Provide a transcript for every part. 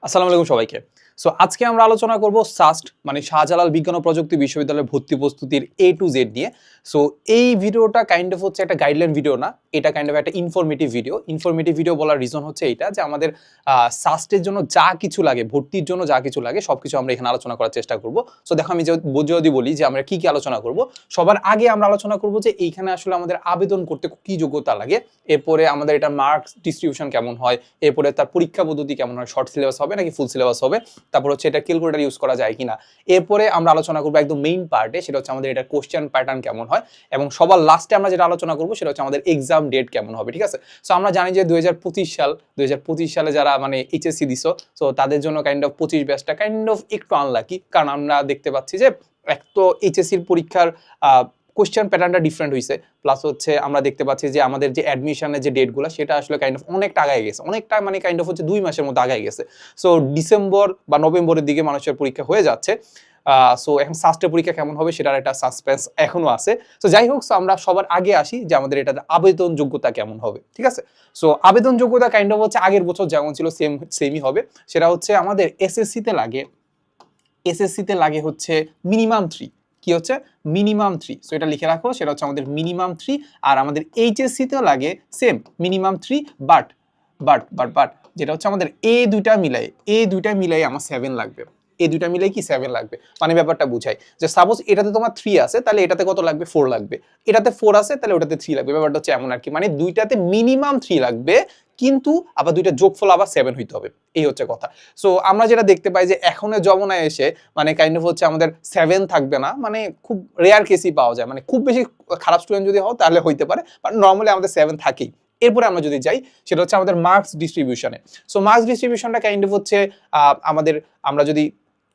আসসালামু আলাইকুম সবাইকে। সো আজকে আমরা আলোচনা করব সাস্ট মানে শাহজালাল বিজ্ঞান ও প্রযুক্তি বিশ্ববিদ্যালয়ের ভর্তি প্রস্তুতির A to Z নিয়ে। সো এই ভিডিওটা কাইন্ড অফ হচ্ছে একটা গাইডলাইন ভিডিও না, এটা কাইন্ড অফ একটা ইনফরমেটিভ ভিডিও। ইনফরমেটিভ ভিডিও বলার রিজন হচ্ছে এইটা যে আমাদের সাস্টের জন্য যা কিছু লাগে, ভর্তির জন্য যা কিছু লাগে সবকিছু আমরা এখানে আলোচনা করার চেষ্টা করব। সো দেখো আমি যদি বলি যে আমরা কি আলোচনা করব, সবার আগে আমরা আলোচনা করব যে এইখানে আসলে আমাদের আবেদন করতে কি যোগ্যতা লাগে, এরপরে আমাদের এটা মার্কস ডিস্ট্রিবিউশন কেমন হয়, এরপরে তার পরীক্ষা পদ্ধতি কেমন হয়, শর্ট সিলেবাস হবে নাকি ফুল সিলেবাস হবে, তারপর হচ্ছে এটা ক্যালকুলেটর ইউজ করা যায় কিনা, এরপরে আমরা আলোচনা করবো একদম মেইন পার্টে, সেটা হচ্ছে আমাদের এটা কোশ্চেন প্যাটার্ন কেমন হয়, এবং সবার লাস্টে আমরা যেটা আলোচনা করবো সেটা হচ্ছে আমাদের এক্সাম ডেট কেমন হবে। ঠিক আছে, সো আমরা জানি যে 2025 সালে যারা মানে এইচএসসি দিছো, সো তাদের জন্য কাইন্ড অফ 25 ব্যাচটা কাইন্ড অফ একটু আনলাকি, কারণ আমরা দেখতে পাচ্ছি যে এক তো এইচএসসির পরীক্ষার কোশ্চেন প্যাটার্নটা ডিফারেন্ট হয়েছে, প্লাস হচ্ছে আমরা দেখতে পাচ্ছি যে আমাদের যে অ্যাডমিশনের যে ডেটগুলো সেটা আসলে কাইন্ড অফ অনেকটা আগায় গেছে, অনেকটা মানে কাইন্ড অফ হচ্ছে 2 মাসের মধ্যে আগায় গেছে। সো ডিসেম্বর বা নভেম্বরের দিকে মানুষের পরীক্ষা হয়ে যাচ্ছে। সো এখন সাস্টের পরীক্ষা কেমন হবে সেটার একটা সাসপেন্স এখনো আছে। সো যাই হোক, সো আমরা সবার আগে আসি যে আমাদের এটার আবেদন যোগ্যতা কেমন হবে। ঠিক আছে, সো আবেদন যোগ্যতা কাইন্ড অফ হচ্ছে আগের বছর যেমন ছিল সেমই হবে। সেটা হচ্ছে আমাদের এসএসসিতে লাগে হচ্ছে মিনিমাম 3। কি হচ্ছে মিনিমাম 3, সো এটা লিখে রাখো, সেটা হচ্ছে আমাদের মিনিমাম 3। আর আমাদের এইচএসসিতেও লাগে সেম মিনিমাম 3, বাট যেটা হচ্ছে আমাদের দুইটা মিলাই আমার 7 লাগবে। দুইটা মিলাই কি 7 লাগবে, মানে ব্যাপারটা বুঝাই যে সাপোজ এটাতে তোমার 3 আছে, তাহলে এটাতে কত লাগবে, 4 লাগবে। এটাতে 4 আছে, তাহলে ওটাতে 3 লাগবে। ব্যাপারটা হচ্ছে এমন আর কি, মানে দুইটাতে মিনিমাম 3 লাগবে, কিন্তু আবার দুইটা যোগফল আবার 7 হইতে হবে, এই হচ্ছে কথা। সো আমরা যেটা দেখতে পাই যে এখনের জমানায় এসে মানে কাইন্ড অফ হচ্ছে আমাদের 7 থাকবে না, মানে খুব রেয়ার কেসই পাওয়া যায়, মানে খুব বেশি খারাপ স্টুডেন্ট যদি হও তাহলে হইতে পারে, বাট নর্মালি আমাদের 7 থাকেই। এরপরে আমরা যদি যাই সেটা হচ্ছে আমাদের মার্কস ডিস্ট্রিবিউশনে। সো মার্কস ডিস্ট্রিবিউশনটা কাইন্ড অফ হচ্ছে আমরা যদি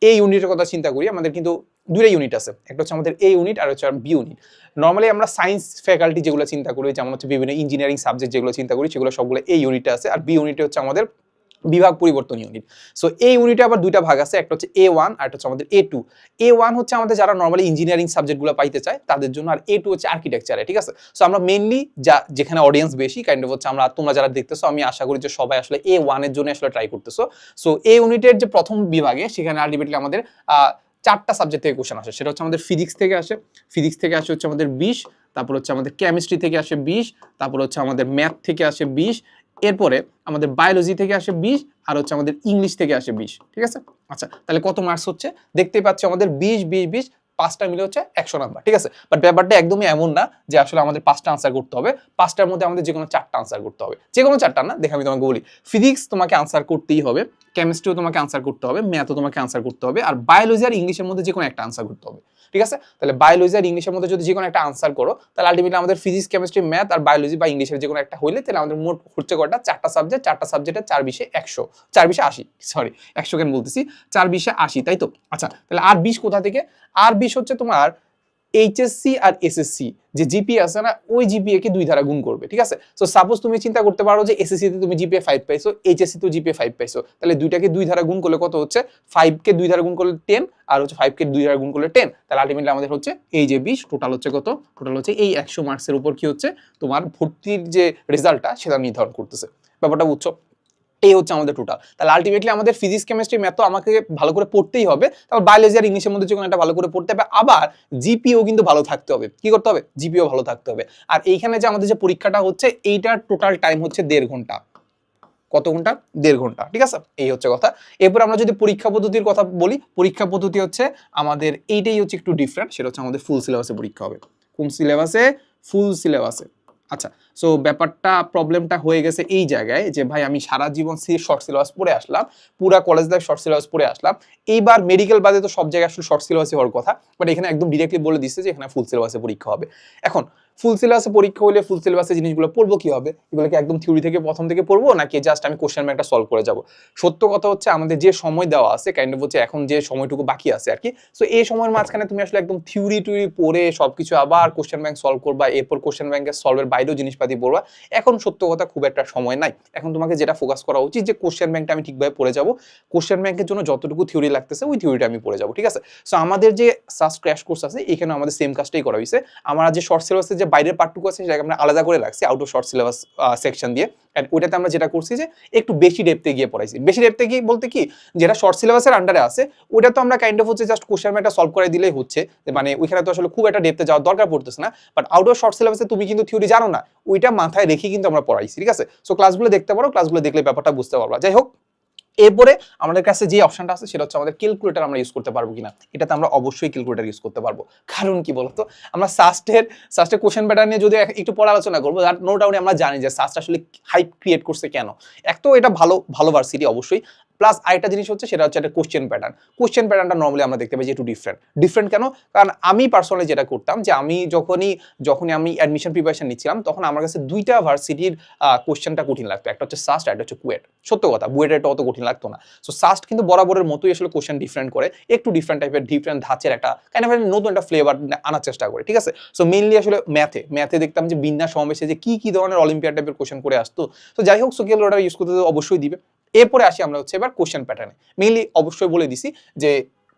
এই ইউনিটের কথা চিন্তা করি, আমাদের কিন্তু দুইটা ইউনিট আছে, একটা হচ্ছে আমাদের এ ইউনিট আর হচ্ছে বি ইউনিট। নর্মালি আমরা সায়েন্স ফ্যাকাল্টি যেগুলো চিন্তা করি, যেমন হচ্ছে বিভিন্ন ইঞ্জিনিয়ারিং সাবজেক্ট যেগুলো চিন্তা করি, সেগুলো সবগুলো এই ইউনিটে আছে, আর বি ইউনিটে হচ্ছে আমাদের বিভাগ পরিবর্তন ইউনিট। সো এই ইউনিটে আবার দুইটা ভাগ আছে, একটা হচ্ছে A1 আর একটা হচ্ছে আমাদের A2। A1 হচ্ছে আমাদের যারা নর্মালি ইঞ্জিনিয়ারিং সাবজেক্টগুলো পাইতে চায় তাদের জন্য, আর A2 হচ্ছে আর্কিটেকচারে। ঠিক আছে, সো আমরা মেইনলি যেখানে অডিয়েন্স বেশি কাইন্ড অফ হচ্ছে তোমরা যারা দেখতেছো, আমি আশা করি যে সবাই আসলে A1 এর জন্য আসলে ট্রাই করতেছো। সো এই ইউনিটের যে প্রথম বিভাগে সেখানে আলটিমেটলি আমাদের 4টা সাবজেক্ট থেকে কোশ্চেন আসে। সেটা হচ্ছে আমাদের ফিজিক্স থেকে আসে হচ্ছে আমাদের 20, তারপর হচ্ছে আমাদের কেমিস্ট্রি থেকে আসে 20, তারপর হচ্ছে আমাদের ম্যাথ থেকে আসে 20, এরপরে আমাদের বায়োলজি থেকে আসে 20, আর হচ্ছে আমাদের ইংলিশ থেকে আসে 20। ঠিক আছে, আচ্ছা তাহলে কত মার্কস হচ্ছে দেখতেই পাচ্ছি, আমাদের 20 পাঁচটা মিলে হচ্ছে 100 নাম্বার। ঠিক আছে, বাট ব্যাপারটা একদমই এমন না যে আসলে আমাদের 5টা আনসার করতে হবে, 5টার মধ্যে আমাদের যে কোনো 4টা আনসার করতে হবে, যে কোনো 4টা না। দেখে আমি তোমাকে বলি, ফিজিক্স তোমাকে আনসার করতেই হবে, কেমিস্ট্রিও তোমাকে আনসার করতে হবে, ম্যাথও তোমাকে আনসার করতে হবে, আর বায়োলজি আর ইংলিশের মধ্যে যে কোনো একটা আনসার করতে হবে। ঠিক আছে, তাহলে বায়োলজি আর ইংলিশের মধ্যে যদি যে কোনো একটা আনসার করো, তাহলে আলটিমেটলি আমাদের ফিজিক্স কেমিস্ট্রি ম্যাথ আর বায়োলজি বা ইংলিশের যে কোনো একটা হইলে তাহলে আমাদের মোট হচ্ছে কটা, 4টা সাবজেক্ট, 4টা সাবজেক্টে 4 20 100, 4 20 80, সরি 100 কেন বলতেছি, 4 20 80, তাই তো। আচ্ছা তাহলে আর 20 কোথা থেকে, আর 20 হচ্ছে তোমার এইচএসসি আর এসএসসি যে জিপিএ আছে না, ওই জিপিএ কে 2 দ্বারা গুণ করবে। ঠিক আছে, সো সাপোজ তুমি চিন্তা করতে পারো যে এসএসসি তে তুমি জিপিএ 5 পাইছো, এইচএসসি তে জিপিএ 5 পাইছো, তাহলে দুইটাকে 2 দ্বারা গুণ করলে কত হচ্ছে, 5 কে 2 দ্বারা গুণ করলে 10, আর হচ্ছে 5 কে 2 দ্বারা গুণ করলে 10, তাহলে আলটিমেটলি আমাদের হচ্ছে এই যে 20, টোটাল হচ্ছে কত, টোটাল হচ্ছে এই 100 মার্কসের উপর কি হচ্ছে তোমার ভর্তির যে রেজাল্টটা সেটা নির্ধারণ করতেছে। ব্যাপারটা বুঝছো, এই হচ্ছে আমাদের টোটাল। তাহলে আলটিমেটলি আমাদের ফিজিক্স কেমিস্ট্রি ম্যাথ তো আমাকে ভালো করে পড়তেই হবে, তারপর বায়োলজি আর ইংলিশের মধ্যে যে কোনো একটা ভালো করে পড়তে হবে, আবার জিপিও কিন্তু ভালো থাকতে হবে। কি করতে হবে, জিপিও ভালো থাকতে হবে। আর এইখানে যে আমাদের যে পরীক্ষাটা হচ্ছে এইটার টোটাল টাইম হচ্ছে 1.5 ঘন্টা। কত ঘন্টা, 1.5 ঘন্টা। ঠিক আছে, এই হচ্ছে কথা। এরপর আমরা যদি পরীক্ষা পদ্ধতির কথা বলি, পরীক্ষা পদ্ধতি হচ্ছে আমাদের এইটাই হচ্ছে একটু ডিফারেন্ট, সেটা হচ্ছে আমাদের ফুল সিলেবাসে পরীক্ষা হবে। কোন সিলেবাসে, ফুল সিলেবাসে। আচ্ছা, সো ব্যাপারটা প্রবলেমটা হয়ে গেছে এই জায়গায় যে ভাই আমি সারা জীবন শর্ট সিলেবাস পড়ে আসলাম, পুরা কলেজ লাইফ শর্ট সিলেবাস পড়ে আসলাম, এইবার মেডিকেল বাদে তো সব জায়গায় আসলে শর্ট সিলেবাসই হওয়ার কথা, বাট এখানে একদম ডিরেক্টলি বলে দিচ্ছে যে এখানে ফুল সিলেবাসে পরীক্ষা হবে। এখন ফুল সিলেবাসে পরীক্ষা হলে ফুল সিলেবাসে জিনিসগুলো পড়বো কি হবে, এগুলোকে একদম থিওরি থেকে প্রথম থেকে পড়বো নাকি জাস্ট আমি কোশ্চেন ব্যাংকটা সলভ করে যাব। সত্য কথা হচ্ছে আমাদের যে সময় দেওয়া আছে কাইন্ড অফ হচ্ছে এখন যে সময়টুকু বাকি আছে আর কি, সো এই সময়ের মাঝখানে তুমি আসলে একদম থিওরি পড়ে সবকিছু আবার কোশ্চেন ব্যাংক সলভ করবা, এরপর কোশ্চেন ব্যাংকের সলভের বাইরেও জিনিসপাতি পড়বা, এখন সত্য কথা খুব একটা সময় নাই। এখন তোমাকে যেটা ফোকাস করা উচিত যে কোশ্চেন ব্যাংকটা আমি ঠিকভাবে পড়ে যাব, কোশ্চেন ব্যাংকের জন্য যতটুকু থিওরি লাগতেছে ওই থিওরিটা আমি পড়ে যাব। ঠিক আছে, সো আমাদের যে সাস্ট ক্র্যাশ কোর্স আছে এখানে আমাদের সেম কাজটাই করা হয়েছে। আমরা যে শর্ট সিলেবাসের যে যে বাইরের পার্টটুকু আছে সেটাকে আমরা আলাদা করে রাখছি out of short syllabus section দিয়ে। অ্যান্ড ওইটাতে আমরা যেটা করছি যে একটু বেশি ডেপথে গিয়ে পড়াইছি। বেশি ডেপথে গিয়ে বলতে কি, যেটা শর্ট সিলেবাসের আন্ডারে আছে ওইটা তো আমরা কাইন্ড অফ হচ্ছে জাস্ট কোশ্চেন ব্যাংকটা সলভ করে দিলেই হচ্ছে, মানে ওইখানে তো আসলে খুব একটা ডেপথে যাওয়ার দরকার পড়তেছে না। বাট আউট অফ শর্ট সিলেবাসে তুমি কিন্তু থিওরি জানো না, ওইটা মাথায় রেখে কিন্তু আমরা পড়াইছি, ঠিক আছে? সো ক্লাসগুলো দেখতে পারো, ক্লাসগুলো দেখলে ব্যাপারটা বুঝতে পারবা। যাই হোক, এরপরে আমাদের কাছে যে অপশনটা আছে সেটা হচ্ছে আমাদের ক্যালকুলেটর আমরা ইউজ করতে পারবো কিনা। এটাতে আমরা অবশ্যই ক্যালকুলেটর ইউজ করতে পারবো। কারণ কি বলতো, আমরা সাস্টের কোশ্চেন প্যাটার্ন নিয়ে যদি একটু পড়া আলোচনা করবো, নো ডাউটে আমরা জানি যে সাস্ট আসলে হাইপ ক্রিয়েট করছে কেন। এক তো এটা ভালো ভার্সিটি অবশ্যই, প্লাস আরেকটা জিনিস হচ্ছে সেটা হচ্ছে একটা কোশ্চেন প্যাটার্নটা নর্মালি আমরা দেখতে পাই যে একটু ডিফারেন্ট কেন? কারণ আমি পার্সোনালি যেটা করতাম যে আমি যখনই আমি অ্যাডমিশন প্রিপারেশন নিচ্ছিলাম তখন আমার কাছে দুইটা ভার্সিটির কোশ্চেনটা কঠিন লাগতো, একটা হচ্ছে সাস্ট, একটা হচ্ছে কুয়েট। সত্য কথা, বুয়েটেরটা অত কঠিন লাগতো না। সো সাস্ট কিন্তু বরাবরের মতোই আসলে কোশ্চেন ডিফারেন্ট করে, একটু ডিফারেন্ট ধাঁচের একটা কাইন্ড অফ নতুন একটা ফ্লেভার আনার চেষ্টা করে, ঠিক আছে? সো মেইনলি আসলে ম্যাথে দেখতাম যে বিন্যাস সমাবেশে যে কি ধরনের অলিম্পিয়াড টাইপের কোশ্চেন করে আসতো। তো যাই হোক, সোকেল ওটা ইউজ করতে অবশ্যই দিবে। এরপরে আসি আমরা হচ্ছে এবার কোশ্চেন প্যাটার্নে। মেইনলি অবশ্যই বলে দিছি যে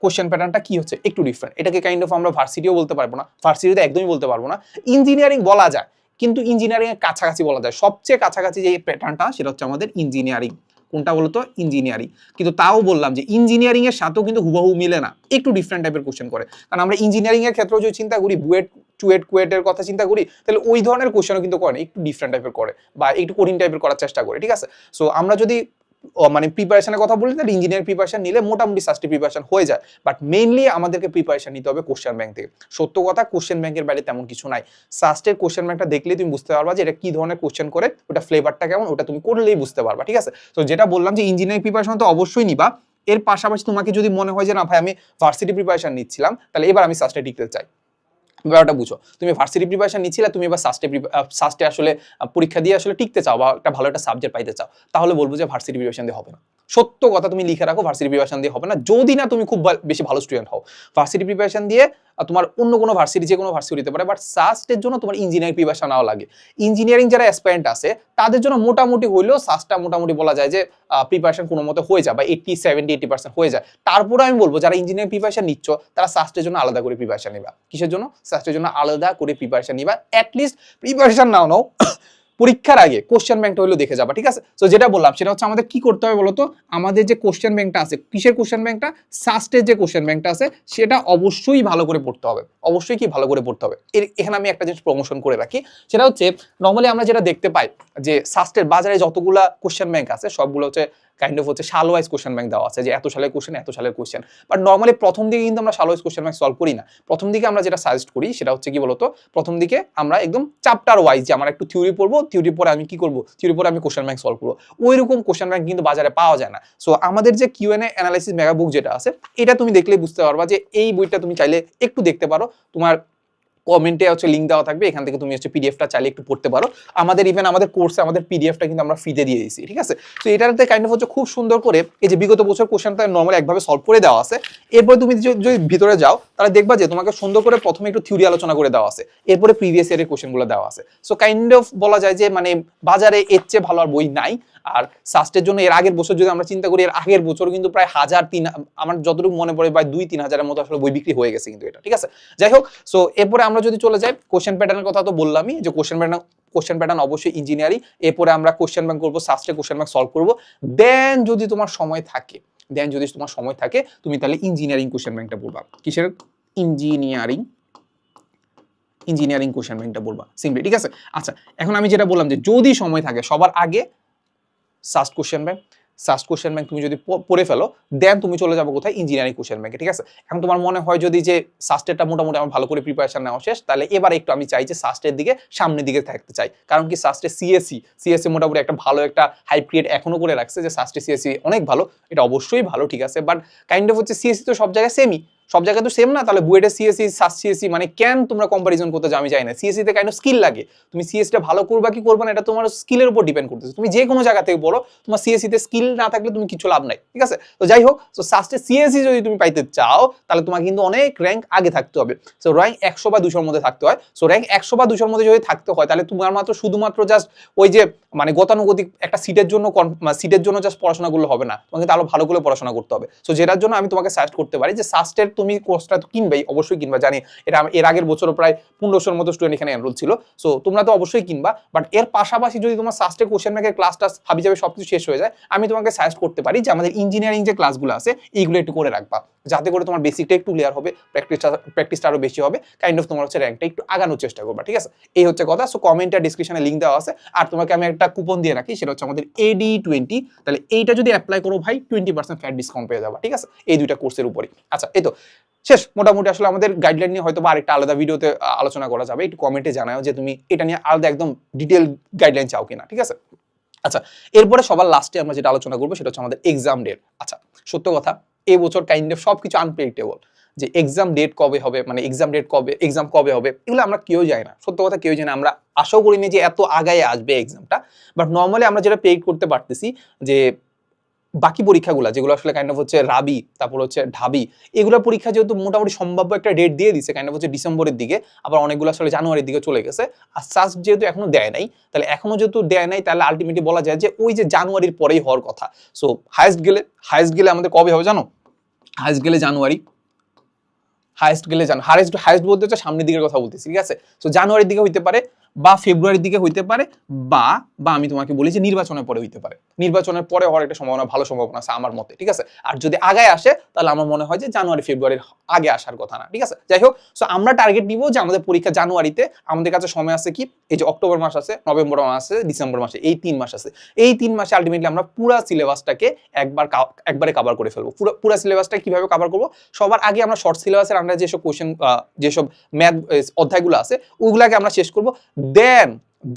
কোশ্চেন প্যাটার্নটা কি হচ্ছে, একটু ডিফারেন্ট। এটাকে কাইন্ড অফ আমরা ভার্সিটিও বলতে পারবো না, ভার্সিটিতে একদমই বলতে পারবো না। ইঞ্জিনিয়ারিং বলা যায়, কিন্তু ইঞ্জিনিয়ারিং এর কাছাকাছি বলা যায়। সবচেয়ে কাছাকাছি যে প্যাটার্নটা সেটা হচ্ছে আমাদের ইঞ্জিনিয়ারিং। কোনটা বলতো? ইঞ্জিনিয়ারিং। কিন্তু তাও বললাম যে ইঞ্জিনিয়ারিং এর সাথেও কিন্তু হুবহু মিলে না, একটু ডিফারেন্ট টাইপের কোশ্চেন করে। কারণ আমরা ইঞ্জিনিয়ারিং এর ক্ষেত্রেও যদি চিন্তা করি, কুয়েটের কথা চিন্তা করি, তাহলে ওই ধরনের কোশ্চেনও কিন্তু করে না, একটু ডিফারেন্ট টাইপের করে বা একটু কঠিন টাইপের করার চেষ্টা করে, ঠিক আছে? সো আমরা যদি মানে প্রিপারেশনের কথা বলি, তাহলে ইঞ্জিনিয়ারিং প্রিপারেশন নিলে মোটামুটি সাস্টি প্রিপারেশন হয়ে যায়। বাট মেইনলি আমাদেরকে প্রিপারেশন নিতে হবে কোশ্চেন ব্যাংক থেকে। সত্য কথা, কোশ্চেন ব্যাংকের বাইরে তেমন কিছু নাই। সাস্টের কোশ্চেন ব্যাংকটা দেখলেই তুমি বুঝতে পারবা যে এটা কি ধরনের কোশ্চেন করে, ওটা ফ্লেভারটা কেমন, ওটা তুমি করলেই বুঝতে পারবা, ঠিক আছে? তো যেটা বললাম যে ইঞ্জিনিয়ারিং প্রিপারেশন তো অবশ্যই নিবা, এর পাশাপাশি তোমাকে যদি মনে হয় যে না ভাই আমি ভার্সিটি প্রিপারেশন নিচ্ছিলাম, তাহলে এবার আমি সাস্টে টিকতে চাই, ব্যাপারটা বুঝো। তুমি ভার্সিটি প্রিপারেশন নিচ্ছিলে, তুমি এবার সাস্টে আসলে পরীক্ষা দিয়ে আসলে টিকতে চাও বা একটা ভালো একটা সাবজেক্ট পাইতে চাও, তাহলে বলবো যে ভার্সিটি প্রিপারেশন দিয়ে হবে না। সত্য কথা, তুমি লিখে রাখো, ভার্সিটি প্রিপারেশন দিয়ে হবে না, যদি না তুমি খুব বেশি ভালো স্টুডেন্ট হও। ভার্সিটি প্রিপারেশন দিয়ে তোমার অন্য কোনো ভার্সিটি, যে কোনো ভার্সিটি দিতে পারে, বাট সাস্টের জন্য তোমার ইঞ্জিনিয়ারিং প্রিপারেশন নাও লাগে। ইঞ্জিনিয়ারিং যারা অ্যাসপায়ারেন্ট আছে তাদের জন্য মোটামুটি হইলেও সাস্টটা মোটামুটি বলা যায় যে প্রিপারেশন কোনো মতো হয়ে যায় বা 80-70-80% হয়ে যায়। তারপরে আমি বলবো যারা ইঞ্জিনিয়ারিং প্রিপারেশন নিচ্ছ তারা সাস্টের জন্য আলাদা করে প্রিপারেশন নিবা। কিসের জন্য? সাস্টের জন্য আলাদা করে প্রিপারেশন নিবা। অ্যাটলিস্ট প্রিপারেশন নাও পরীক্ষার আগে কোশ্চেন ব্যাংকটা হলো দেখে যাবা, ঠিক আছে? সো যেটা বললাম সেটা হচ্ছে আমাদের কি করতে হবে বলতো, আমাদের যে কোশ্চেন ব্যাংকটা আছে, কিসের কোশ্চেন ব্যাংকটা? সাস্টের যে কোশ্চেন ব্যাংকটা আছে সেটা অবশ্যই ভালো করে পড়তে হবে। অবশ্যই কি ভালো করে পড়তে হবে। এখানে আমি একটা জিনিস প্রমোশন করে রাখি, সেটা হচ্ছে নর্মালি আমরা যেটা দেখতে পাই যে সাস্টের বাজারে যতগুলা কোশ্চেন ব্যাংক আছে সবগুলো হচ্ছে কাইন্ড অফ হচ্ছে সাল ওয়াইজ কোশ্চেন ব্যাংক দেওয়া আছে যে এত সালের কোশ্চেন, এত সালের কোশ্চেন। বাট নর্মালি প্রথম দিকে কিন্তু আমরা সাল ওয়াইজ কোশ্চেন ব্যাংক সলভ করি না। প্রথম দিকে আমরা যেটা সাজেস্ট করি সেটা হচ্ছে কি বলতো, প্রথম দিকে আমরা একদম চ্যাপ্টার ওয়াইজ, যে আমরা একটু থিওরি পড়বো, থিওরি পরে আমি কি করবো, থিওরি পরে আমি কোশ্চেন ব্যাংক সলভ করবো, ওইরকম কোশ্চেন ব্যাংক কিন্তু বাজারে পাওয়া যায় না। সো আমাদের যে কিউএনএ অ্যানালাইসিস মেগা বুক যেটা আছে, এটা তুমি দেখলেই বুঝতে পারবা যে এই বইটা তুমি চাইলে একটু দেখতে পারো। তোমার কমেন্টে হচ্ছে লিঙ্ক দেওয়া থাকবে, এখান থেকে তুমি হচ্ছে পিডিএফটা চাইলে একটু পড়তে পারো। আমাদের ইভেন আমাদের কোর্সে আমাদের পিডিএফটা কিন্তু আমরা ফ্রিতে দিয়ে দিয়েছি, ঠিক আছে? তো এটাতে কাইন্ড অফ হচ্ছে খুব সুন্দর করে এই যে বিগত বছর কোশ্চেনটা নর্মালি একভাবে সলভ করে দেওয়া আছে। এরপর তুমি যদি ভিতরে যাও তাহলে দেখবা যে তোমাকে সুন্দর করে প্রথমে একটু থিওরি আলোচনা করে দেওয়া আছে, এরপরে প্রিভিয়াস ইয়ারের কোশ্চেনগুলো দেওয়া আছে। সো কাইন্ড অফ বলা যায় যে মানে বাজারে এর চেয়ে ভালো আর বই নাই। আর সাস্টের জন্য এর আগের বছর যদি আমরা চিন্তা করি, এর আগের বছর কিন্তু প্রায় 1000-3 আমার যতটুকু মনে পড়ে প্রায় 2-3 হাজারের মতো আসলে বই বিক্রি হয়ে গেছে কিন্তু এটা, ঠিক আছে? যাই হোক, সো এরপরে আমরা যদি চলে যাই কোশ্চেন প্যাটার্নের কথা, তো বললামই যে কোশ্চেন প্যাটার্ন অবশ্যই ইঞ্জিনিয়ারিং। এরপরে আমরা কোশ্চেন ব্যাংক করবো, সাস্টে কোশ্চেন ব্যাংক সলভ করবো। দেন যদি তোমার সময় থাকে তুমি তাহলে ইঞ্জিনিয়ারিং কোশ্চেন ব্যাংকটা বলবা। কিসের? ইঞ্জিনিয়ারিং কোশ্চেন ব্যাংকটা বলবা সিম্পলি, ঠিক আছে? আচ্ছা, এখন আমি যেটা বললাম যে যদি সময় থাকে, সবার আগে সাস্ট কোশ্চেন ব্যাংক তুমি যদি পড়ে ফেলো, দেন তুমি চলে যাবো কোথায়? ইঞ্জিনিয়ারিং কোশ্চেন ব্যাংকে, ঠিক আছে? এখন তোমার মনে হয় যদি যে সাস্টেরটা মোটামুটি আমার ভালো করে প্রিপারেশন নেওয়া শেষ, তাহলে এবার একটু আমি চাই যে সাস্টের দিকে সামনের দিকে থাকতে চাই। কারণ কি, সাস্টে সিএসসি মোটামুটি একটা ভালো একটা হাই ক্রিয়েট এখনো করে রাখছে যে সাস্টে সিএসসি অনেক ভালো। এটা অবশ্যই ভালো, ঠিক আছে? বাট কাইন্ড অফ হচ্ছে সিএসসি তো সব জায়গায় সেমই, সব জায়গায় তো সেম না। তাহলে বুয়েটের সিএসসি, সাস্ট সিএসসি মানে কেন তোমরা কম্পারিজন করতে যাও আমি জানি না। সিএসসি তে কাইন্ড অফ স্কিল লাগে, তুমি সিএসসিটা ভালো করবা কি করবা না এটা তোমার স্কিলের উপর ডিপেন্ড করতেছে। তুমি যে কোনো জায়গা থেকে পড়ো, তোমার সিএসসি তে স্কিল না থাকলে তুমি কিছু লাভ নাই, ঠিক আছে? তো যাই হোক, সো সাস্টে সিএসসি যদি তুমি পাইতে চাও তাহলে তোমাকে কিন্তু অনেক র্যাঙ্ক আগে থাকতে হবে। সো র্যাঙ্ক 100 বা 200 মধ্যে থাকতে হয়। সো র্যাঙ্ক 100 বা 200 মধ্যে যদি থাকতে হয় তাহলে তোমার শুধুমাত্র জাস্ট ওই যে মানে গতানুগতিক একটা সিটের জন্য জাস্ট পড়াশোনা করলে হবে না, তোমাকে কিন্তু আরো ভালো করে পড়াশোনা করতে হবে। সো যেটার জন্য আমি তোমাকে সাজেস্ট করতে পারি যে সাস্টের তুমি কোর্সটা তো কিনবেই, অবশ্যই কিনবা, জানি এটা এর আগের বছরও প্রায় 1500-র মতো স্টুডেন্ট এখানে এনরোল ছিল, সো তোমরা তো অবশ্যই কিনবা। বাট এর পাশাপাশি যদি তোমার সাস্টে কোশ্চেন ব্যাংকের ক্লাসটা হাবিজাবি সবকিছু শেষ হয়ে যায়, আমি তোমাকে সাজেস্ট করতে পারি যে আমাদের ইঞ্জিনিয়ারিং যে ক্লাসগুলো আছে এইগুলো একটু করে রাখবা, যাতে করে তোমার বেসিকটা একটু ক্লিয়ার হবে, প্র্যাকটিসটা আরো বেশি হবে, কাইন্ড অফ তোমার হচ্ছে র্যাঙ্কটা একটু আগানোর চেষ্টা করবা, ঠিক আছে? এই হচ্ছে কথা। সো কমেন্ট আর ডিসক্রিপশনে লিঙ্ক দেওয়া আছে, আর তোমাকে আমি একটা কুপন দিয়ে রাখি, সেটা হচ্ছে আমাদের AD20, তাহলে এইটা যদি অ্যাপ্লাই করো ভাই 20% ফ্ল্যাট ডিসকাউন্ট পেয়ে যাবা, ঠিক আছে, এই দুইটা কোর্সের উপরই। আচ্ছা, এই তো শেষ মোটামুটি। আসলে আমাদের গাইডলাইন নিয়ে হয়তো বা আরেকটা আলাদা ভিডিওতে আলোচনা করা যাবে, একটু কমেন্টে জানাও যে তুমি এটা নিয়ে আলাদা একদম ডিটেল গাইডলাইন চাও কিনা, ঠিক আছে? আচ্ছা, এরপরে সবার লাস্টে আমরা যেটা আলোচনা করবো সেটা হচ্ছে আমাদের এক্সাম ডেট। আচ্ছা, সত্য কথা, এই বছর কাইন্ড অফ সবকিছু আনপ্রেডিক্টেবল, যে এক্সাম ডেট কবে হবে, মানে এক্সাম ডেট কবে, এক্সাম কবে হবে, এগুলো আমরা কেউ জানি না, সত্য কথা কেউ জানি না। আমরা আশাও করিনি যে এত আগায় আসবে এক্সামটা, বাট নর্মালি আমরা যেটা প্রেডিক্ট করতে পারতেছি যে বাকি পরীক্ষাগুলো যেগুলো আসলে কাইন্ড অফ হচ্ছে রাবি, তারপর হচ্ছে ঢাবি, এগুলো পরীক্ষা যেহেতু মোটামুটি সম্ভাব্য একটা ডেট দিয়ে দিছে কাইন্ড অফ হচ্ছে ডিসেম্বরের দিকে, আবার অনেকগুলো আসলে জানুয়ারির দিকে চলে গেছে, আর সাস যেহেতু এখনো দেয় নাই, তাহলে এখনো যেহেতু দেয় নাই, তাহলে আলটিমেটলি বলা যায় যে ওই যে জানুয়ারির পরেই হওয়ার কথা। সো হাইস্ট গেলে আমাদের কবে হবে জানো? হাইস্ট গেলে জানুয়ারি, হাইস্ট বলতে হচ্ছে সামনের দিকের কথা বলতেছি, ঠিক আছে? সো জানুয়ারির দিকে হইতে পারে, বা ফেব্রুয়ারির দিকে হইতে পারে, বা বা আমি তোমাকে বলি যে নির্বাচনের পরে হইতে পারে, নির্বাচনের পরে হওয়ার একটা সম্ভাবনা, ভালো সম্ভাবনা আছে আমার মতে, ঠিক আছে? আর যদি আগায় আসে তাহলে আমার মনে হয় যে জানুয়ারি ফেব্রুয়ারির আগে আসার কথা না, ঠিক আছে? যাই হোক, সো আমরা টার্গেট নিব যে আমাদের পরীক্ষা জানুয়ারিতে, আমাদের কাছে সময় আছে কি, এই যে অক্টোবর মাস আছে, নভেম্বর মাস আছে, ডিসেম্বর মাসে, এই 3 মাস আছে, এই 3 মাসে আলটিমেটলি আমরা পুরো সিলেবাসটাকে একবারে কভার করে ফেলবো। পুরো সিলেবাসটা কিভাবে কভার করবো? সবার আগে আমরা শর্ট সিলেবাসের আন্ডারে যেসব কোশ্চেন, যেসব ম্যাথ অধ্যায়গুলো আছে ওগুলাকে আমরা শেষ করবো,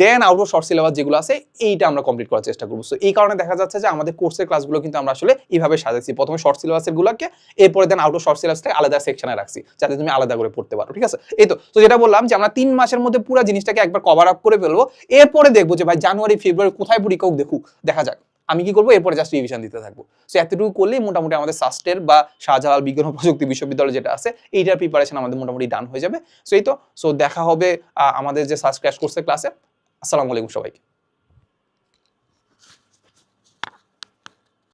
দেন আউট অফ শর্ট সিলেবাস যেগুলো আছে এইটা আমরা কমপ্লিট করার চেষ্টা করবো। সো এই কারণে দেখা যাচ্ছে যে আমাদের কোর্সের ক্লাসগুলো কিন্তু আমরা আসলে এইভাবে সাজাচ্ছি, প্রথমে শর্ট সিলেবাসের গুলোকে, এরপরে দেন আউট অফ শর্ট সিলেবাসটাকে আলাদা সেকশনে রাখছি, যাতে তুমি আলাদা করে পড়তে পারো, ঠিক আছে? এই তো যেটা বললাম যে আমরা 3 মাসের মধ্যে পুরো জিনিসটাকে একবার কভার আপ করে ফেলবো, এরপরে দেখবো যে ভাই জানুয়ারি ফেব্রুয়ারি কোথায় পরীক্ষা দেখা যাক, আমি কি করবো, এরপরে জাস্ট রিভিশন দিতে থাকবো। সো এতটুকু করলেই মোটামুটি আমাদের সাস্টের বা শাহজালাল বিজ্ঞান ও প্রযুক্তি বিশ্ববিদ্যালয় যেটা আছে এইটার প্রিপারেশন আমাদের মোটামুটি ডান হয়ে যাবে। সো দেখা হবে আমাদের যে সাস্ট ক্র্যাশ কোর্সের ক্লাসে। আসসালামু আলাইকুম সবাইকে।